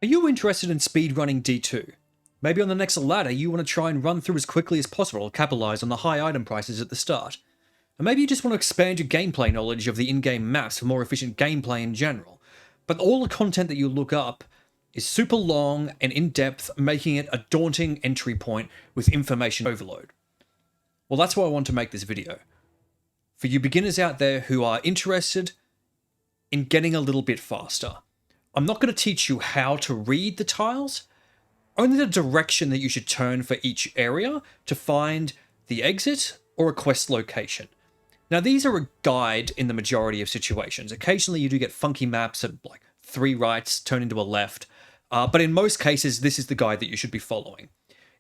Are you interested in speedrunning D2? Maybe on the next ladder you want to try and run through as quickly as possible to capitalize on the high item prices at the start. Or maybe you just want to expand your gameplay knowledge of the in-game maps for more efficient gameplay in general. But all the content that you look up is super long and in-depth, making it a daunting entry point with information overload. Well, that's why I want to make this video. For you beginners out there who are interested in getting a little bit faster. I'm not going to teach you how to read the tiles, only the direction that you should turn for each area to find the exit or a quest location. Now, these are a guide in the majority of situations. Occasionally, you do get funky maps at like 3 rights, turn into a left. But in most cases, this is the guide that you should be following.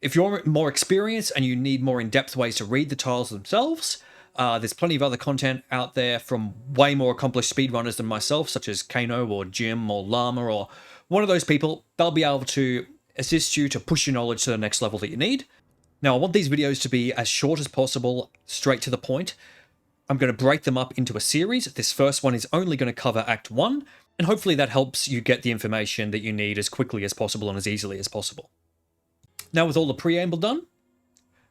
If you're more experienced and you need more in-depth ways to read the tiles themselves, there's plenty of other content out there from way more accomplished speedrunners than myself, such as Kano or Jim or Llama or one of those people. They'll be able to assist you to push your knowledge to the next level that you need. Now, I want these videos to be as short as possible, straight to the point. I'm going to break them up into a series. This first one is only going to cover Act 1, and hopefully that helps you get the information that you need as quickly as possible and as easily as possible. Now, with all the preamble done,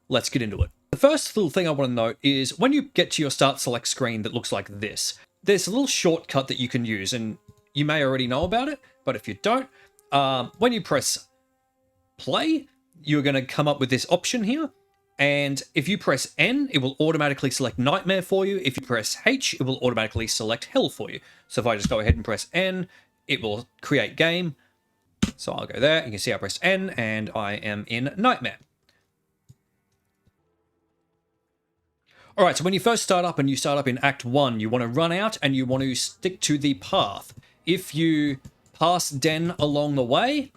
let's get into it. The first little thing I want to note is when you get to your start select screen that looks like this, there's a little shortcut that you can use, and you may already know about it, but if you don't, when you press play, you're going to come up with this option here. And if you press N, it will automatically select Nightmare for you. If you press H, it will automatically select Hell for you. So if I just go ahead and press N, it will create game. So I'll go there. You can see I pressed N and I am in Nightmare. All right, so when you first start up and you start up in Act 1, you want to run out and you want to stick to the path. If you pass Den along the way,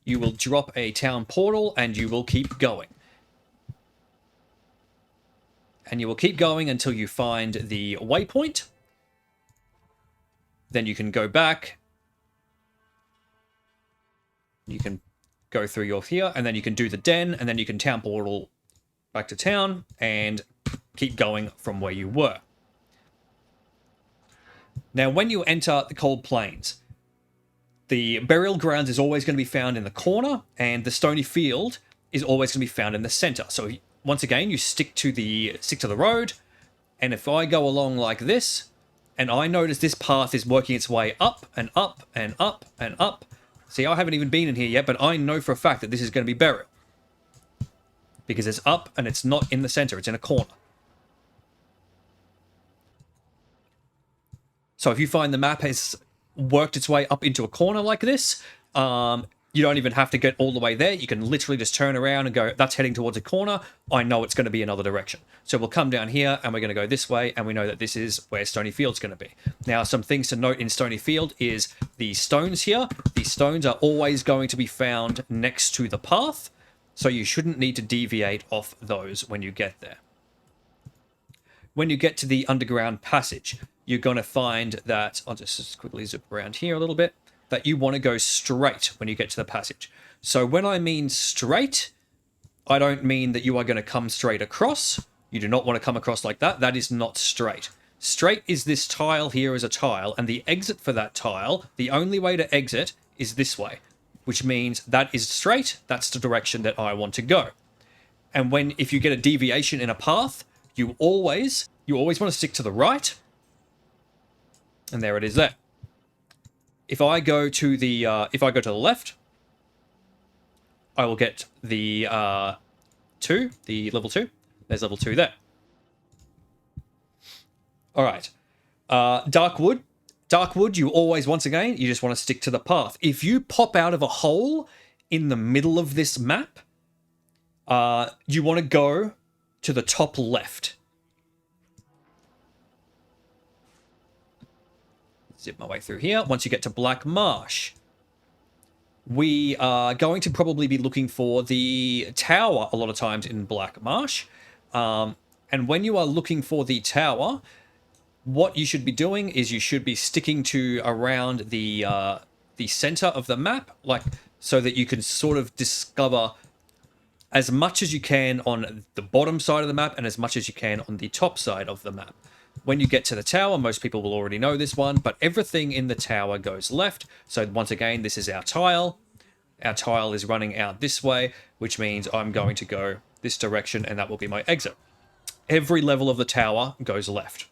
you will drop a town portal and you will keep going. And you will keep going until you find the waypoint. Then you can go back. You can go through your here, and then you can do the Den, and then you can town portal back to town and keep going from where you were. Now, when you enter the Cold Plains, the burial grounds is always going to be found in the corner, and the Stoney Field is always going to be found in the center. So once again, you stick to the road, and if I go along like this, and I notice this path is working its way up and up and up and up. See, I haven't even been in here yet, but I know for a fact that this is going to be burial. Because it's up and it's not in the center, it's in a corner. So if you find the map has worked its way up into a corner like this, you don't even have to get all the way there. You can literally just turn around and go, that's heading towards a corner. I know it's going to be another direction. So we'll come down here and we're going to go this way, and we know that this is where Stoney Field's going to be. Now, some things to note in Stoney Field is the stones here. These stones are always going to be found next to the path, so you shouldn't need to deviate off those when you get there. When you get to the underground passage, you're going to find that, I'll just quickly zip around here a little bit, that you want to go straight when you get to the passage. So when I mean straight, I don't mean that you are going to come straight across. You do not want to come across like that. That is not straight. Straight is this tile here as a tile, and the exit for that tile, the only way to exit is this way, which means that is straight. That's the direction that I want to go. And if you get a deviation in a path, you always want to stick to the right. And there it is there. If I go to the left, I will get the level 2. There's level 2 there. All right. Darkwood. Darkwood, you always, once again, you just want to stick to the path. If you pop out of a hole in the middle of this map, you want to go to the top left. Zip my way through here. Once you get to Black Marsh, we are going to probably be looking for the tower a lot of times in Black Marsh. And when you are looking for the tower, what you should be doing is you should be sticking to around the center of the map, like so that you can sort of discover as much as you can on the bottom side of the map and as much as you can on the top side of the map. When you get to the tower, most people will already know this one, but everything in the tower goes left. So once again, this is our tile. Our tile is running out this way, which means I'm going to go this direction, and that will be my exit. Every level of the tower goes left.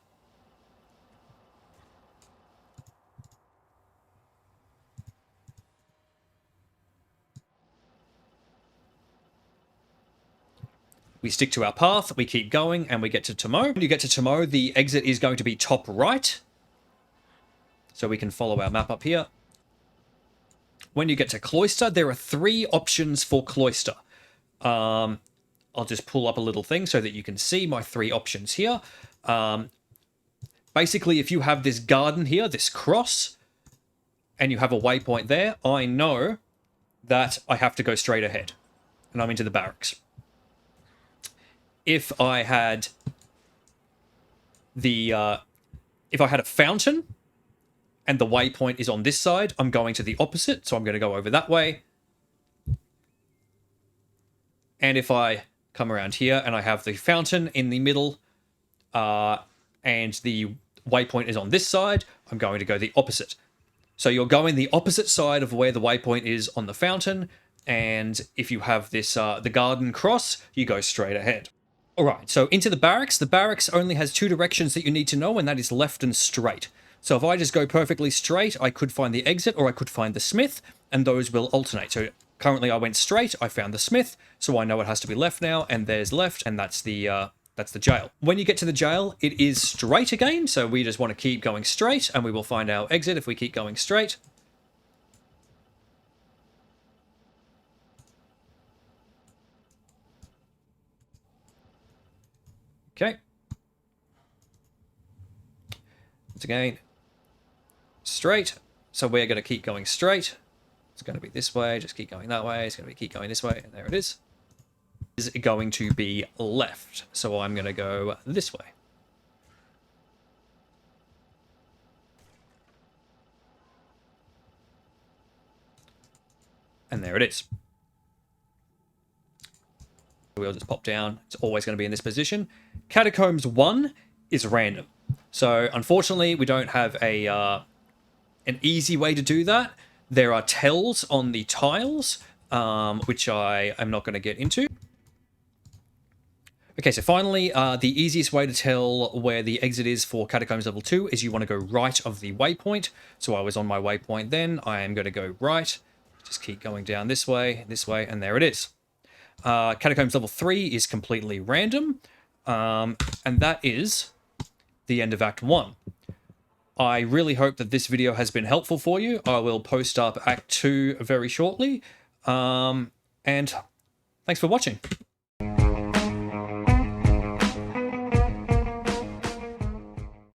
We stick to our path, we keep going, and we get to Tomo. When you get to Tomo, the exit is going to be top right. So we can follow our map up here. When you get to Cloister, there are 3 options for Cloister. I'll just pull up a little thing so that you can see my 3 options here. Basically, if you have this garden here, this cross, and you have a waypoint there, I know that I have to go straight ahead. And I'm into the barracks. If I had a fountain and the waypoint is on this side, I'm going to the opposite, so I'm going to go over that way. And if I come around here and I have the fountain in the middle, and the waypoint is on this side, I'm going to go the opposite. So you're going the opposite side of where the waypoint is on the fountain, and if you have this the garden cross, you go straight ahead. Alright, so into the barracks. The barracks only has 2 directions that you need to know, and that is left and straight. So if I just go perfectly straight, I could find the exit, or I could find the smith, and those will alternate. So currently I went straight, I found the smith, so I know it has to be left now, and there's left, and that's the jail. When you get to the jail, it is straight again, so we just want to keep going straight, and we will find our exit if we keep going straight. Okay. Once again, straight. So we're going to keep going straight. It's going to be this way. Just keep going that way. It's going to keep going this way. And there it is. Is going to be left. So I'm going to go this way. And there it is. We'll just pop down. It's always going to be in this position. Catacombs 1 is random. So unfortunately, we don't have an easy way to do that. There are tells on the tiles, which I am not going to get into. Okay, so finally, the easiest way to tell where the exit is for Catacombs Level 2 is you want to go right of the waypoint. So I was on my waypoint then. I am going to go right. Just keep going down this way, and there it is. Catacombs Level 3 is completely random, and that is the end of Act 1. I really hope that this video has been helpful for you. I will post up Act 2 very shortly, and thanks for watching.